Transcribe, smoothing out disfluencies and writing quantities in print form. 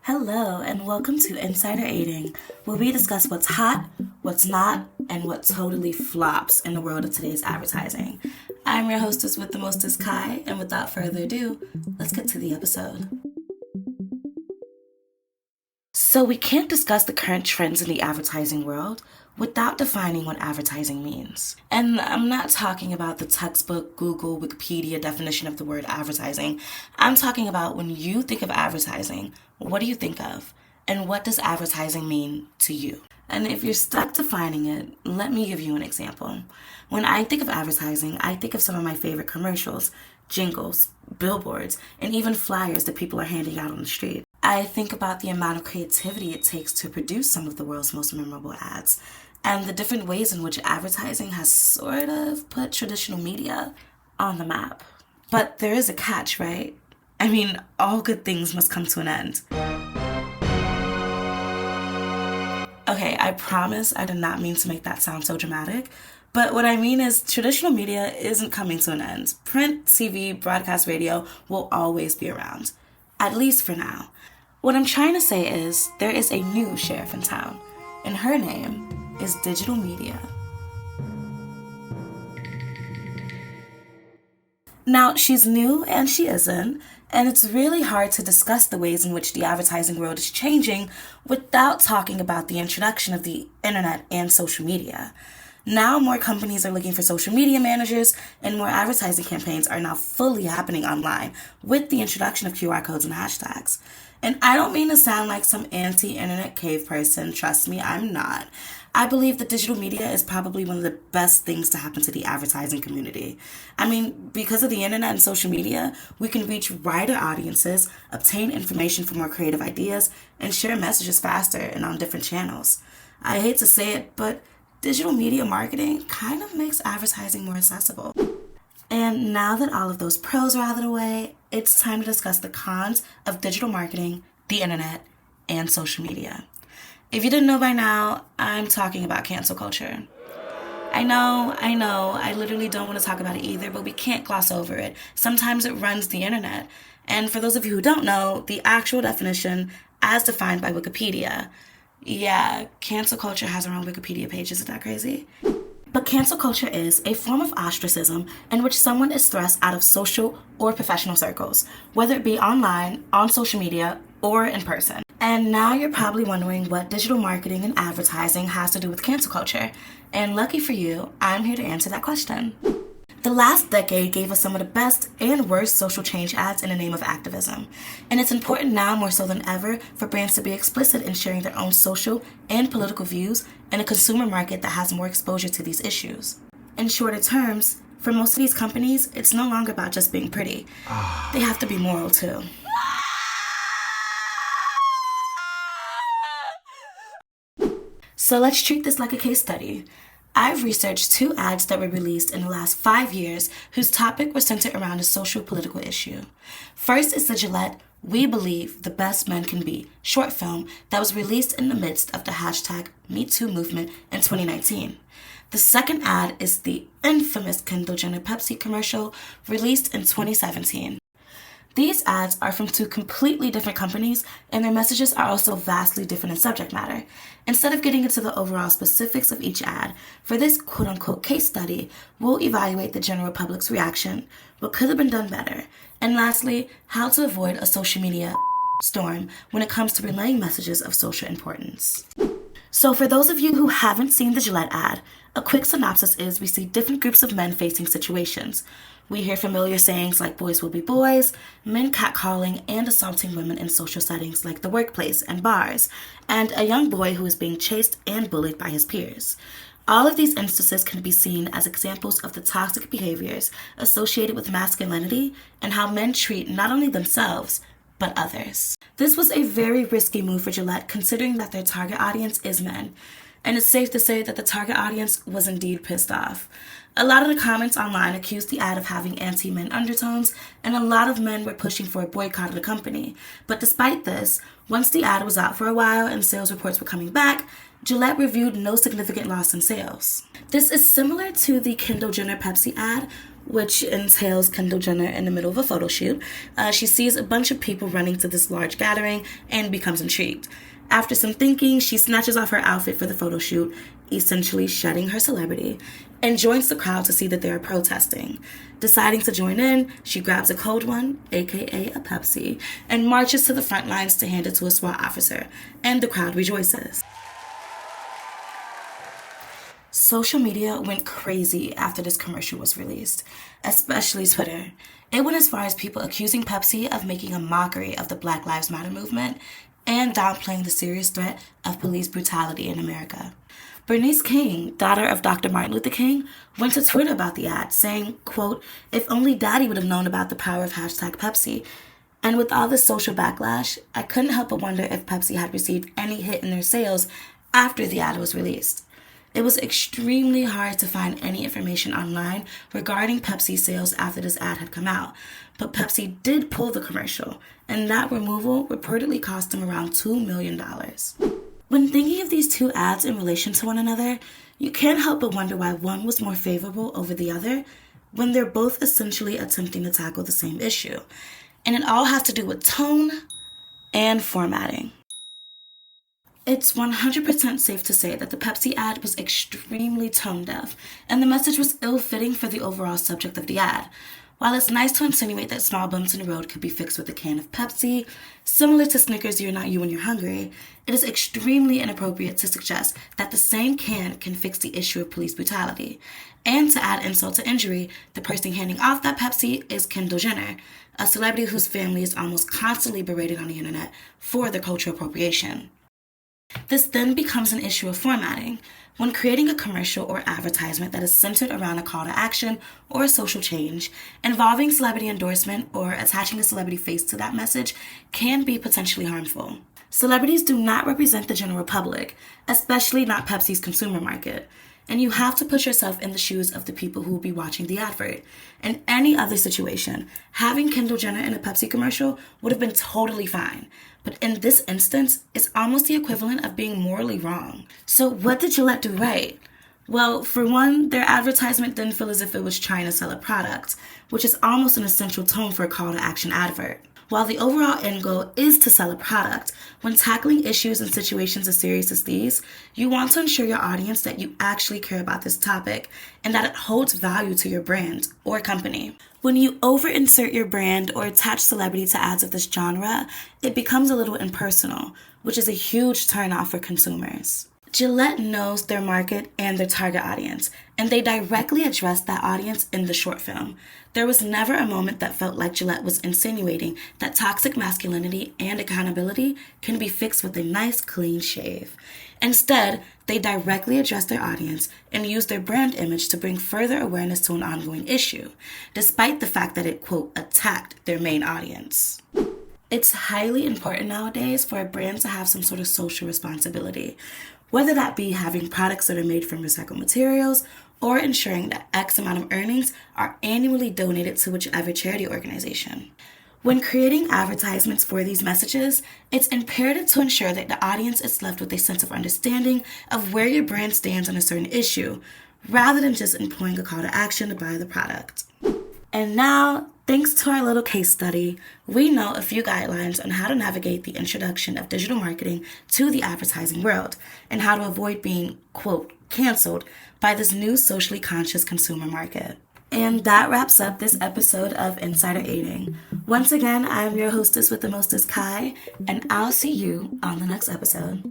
Hello, and welcome to Insider Aiding, where we discuss what's hot, what's not, and what totally flops in the world of today's advertising. I'm your hostess with the mostest, Kai, and without further ado, let's get to the episode. So, we can't discuss the current trends in the advertising world without defining what advertising means. And I'm not talking about the textbook, Google, Wikipedia definition of the word advertising. I'm talking about when you think of advertising, what do you think of? And what does advertising mean to you? And if you're stuck defining it, let me give you an example. When I think of advertising, I think of some of my favorite commercials, jingles, billboards, and even flyers that people are handing out on the street. I think about the amount of creativity it takes to produce some of the world's most memorable ads, and the different ways in which advertising has sort of put traditional media on the map. But there is a catch, right? I mean, all good things must come to an end. Okay, I promise I did not mean to make that sound so dramatic, but what I mean is traditional media isn't coming to an end. Print, TV, broadcast radio will always be around, at least for now. What I'm trying to say is there is a new sheriff in town, and her name is digital media. Now, she's new and she isn't, and it's really hard to discuss the ways in which the advertising world is changing without talking about the introduction of the internet and social media. Now more companies are looking for social media managers, and more advertising campaigns are now fully happening online with the introduction of QR codes and hashtags. And I don't mean to sound like some anti-internet cave person. Trust me, I'm not. I believe that digital media is probably one of the best things to happen to the advertising community. I mean, because of the internet and social media, we can reach wider audiences, obtain information for more creative ideas, and share messages faster and on different channels. I hate to say it, but digital media marketing kind of makes advertising more accessible. And now that all of those pros are out of the way, it's time to discuss the cons of digital marketing, the internet, and social media. If you didn't know by now, I'm talking about cancel culture. I know, I literally don't want to talk about it either, but we can't gloss over it. Sometimes it runs the internet. And for those of you who don't know, the actual definition, as defined by Wikipedia, yeah, cancel culture has our own Wikipedia page, isn't that crazy? But cancel culture is a form of ostracism in which someone is thrust out of social or professional circles, whether it be online, on social media, or in person. And now you're probably wondering what digital marketing and advertising has to do with cancel culture. And lucky for you, I'm here to answer that question. The last decade gave us some of the best and worst social change ads in the name of activism. And it's important now more so than ever for brands to be explicit in sharing their own social and political views in a consumer market that has more exposure to these issues. In shorter terms, for most of these companies, it's no longer about just being pretty. They have to be moral too. So let's treat this like a case study. I've researched 2 ads that were released in the last 5 years whose topic was centered around a social political issue. First is the Gillette We Believe the Best Men Can Be short film that was released in the midst of the hashtag #MeToo movement in 2019. The second ad is the infamous Kendall Jenner Pepsi commercial released in 2017. These ads are from 2 completely different companies, and their messages are also vastly different in subject matter. Instead of getting into the overall specifics of each ad, for this quote-unquote case study, we'll evaluate the general public's reaction, what could have been done better, and lastly, how to avoid a social media storm when it comes to relaying messages of social importance. So for those of you who haven't seen the Gillette ad, a quick synopsis is we see different groups of men facing situations. We hear familiar sayings like boys will be boys, men catcalling and assaulting women in social settings like the workplace and bars, and a young boy who is being chased and bullied by his peers. All of these instances can be seen as examples of the toxic behaviors associated with masculinity and how men treat not only themselves, but others. This was a very risky move for Gillette considering that their target audience is men, and it's safe to say that the target audience was indeed pissed off. A lot of the comments online accused the ad of having anti-men undertones, and a lot of men were pushing for a boycott of the company. But despite this, once the ad was out for a while and sales reports were coming back, Gillette reviewed no significant loss in sales. This is similar to the Kendall Jenner Pepsi ad, which entails Kendall Jenner in the middle of a photo shoot. She sees a bunch of people running to this large gathering and becomes intrigued. After some thinking, she snatches off her outfit for the photo shoot, essentially shedding her celebrity, and joins the crowd to see that they are protesting. Deciding to join in, she grabs a cold one, aka a Pepsi, and marches to the front lines to hand it to a SWAT officer, and the crowd rejoices. Social media went crazy after this commercial was released, especially Twitter. It went as far as people accusing Pepsi of making a mockery of the Black Lives Matter movement and downplaying the serious threat of police brutality in America. Bernice King, daughter of Dr. Martin Luther King, went to Twitter about the ad, saying, quote, "If only Daddy would have known about the power of hashtag Pepsi." And with all this social backlash, I couldn't help but wonder if Pepsi had received any hit in their sales after the ad was released. It was extremely hard to find any information online regarding Pepsi sales after this ad had come out, but Pepsi did pull the commercial, and that removal reportedly cost them around $2 million. When thinking of these two ads in relation to one another, you can't help but wonder why one was more favorable over the other when they're both essentially attempting to tackle the same issue. And it all has to do with tone and formatting. It's 100% safe to say that the Pepsi ad was extremely tone-deaf, and the message was ill-fitting for the overall subject of the ad. While it's nice to insinuate that small bumps in the road could be fixed with a can of Pepsi, similar to Snickers You're Not You When You're Hungry, it is extremely inappropriate to suggest that the same can fix the issue of police brutality. And to add insult to injury, the person handing off that Pepsi is Kendall Jenner, a celebrity whose family is almost constantly berated on the internet for their cultural appropriation. This then becomes an issue of formatting. When creating a commercial or advertisement that is centered around a call to action or a social change, involving celebrity endorsement or attaching a celebrity face to that message can be potentially harmful. Celebrities do not represent the general public, especially not Pepsi's consumer market. And you have to put yourself in the shoes of the people who will be watching the advert. In any other situation, having Kendall Jenner in a Pepsi commercial would have been totally fine. But in this instance, it's almost the equivalent of being morally wrong. So what did Gillette do right? Well, for one, their advertisement didn't feel as if it was trying to sell a product, which is almost an essential tone for a call to action advert. While the overall end goal is to sell a product, when tackling issues and situations as serious as these, you want to ensure your audience that you actually care about this topic and that it holds value to your brand or company. When you over-insert your brand or attach celebrity to ads of this genre, it becomes a little impersonal, which is a huge turnoff for consumers. Gillette knows their market and their target audience, and they directly address that audience in the short film. There was never a moment that felt like Gillette was insinuating that toxic masculinity and accountability can be fixed with a nice, clean shave. Instead, they directly address their audience and use their brand image to bring further awareness to an ongoing issue, despite the fact that it, quote, attacked their main audience. It's highly important nowadays for a brand to have some sort of social responsibility, whether that be having products that are made from recycled materials or ensuring that X amount of earnings are annually donated to whichever charity organization. When creating advertisements for these messages, it's imperative to ensure that the audience is left with a sense of understanding of where your brand stands on a certain issue, rather than just employing a call to action to buy the product. And now, thanks to our little case study, we know a few guidelines on how to navigate the introduction of digital marketing to the advertising world and how to avoid being, quote, canceled by this new socially conscious consumer market. And that wraps up this episode of Insider Aiding. Once again, I am your hostess with the mostest, Kai, and I'll see you on the next episode.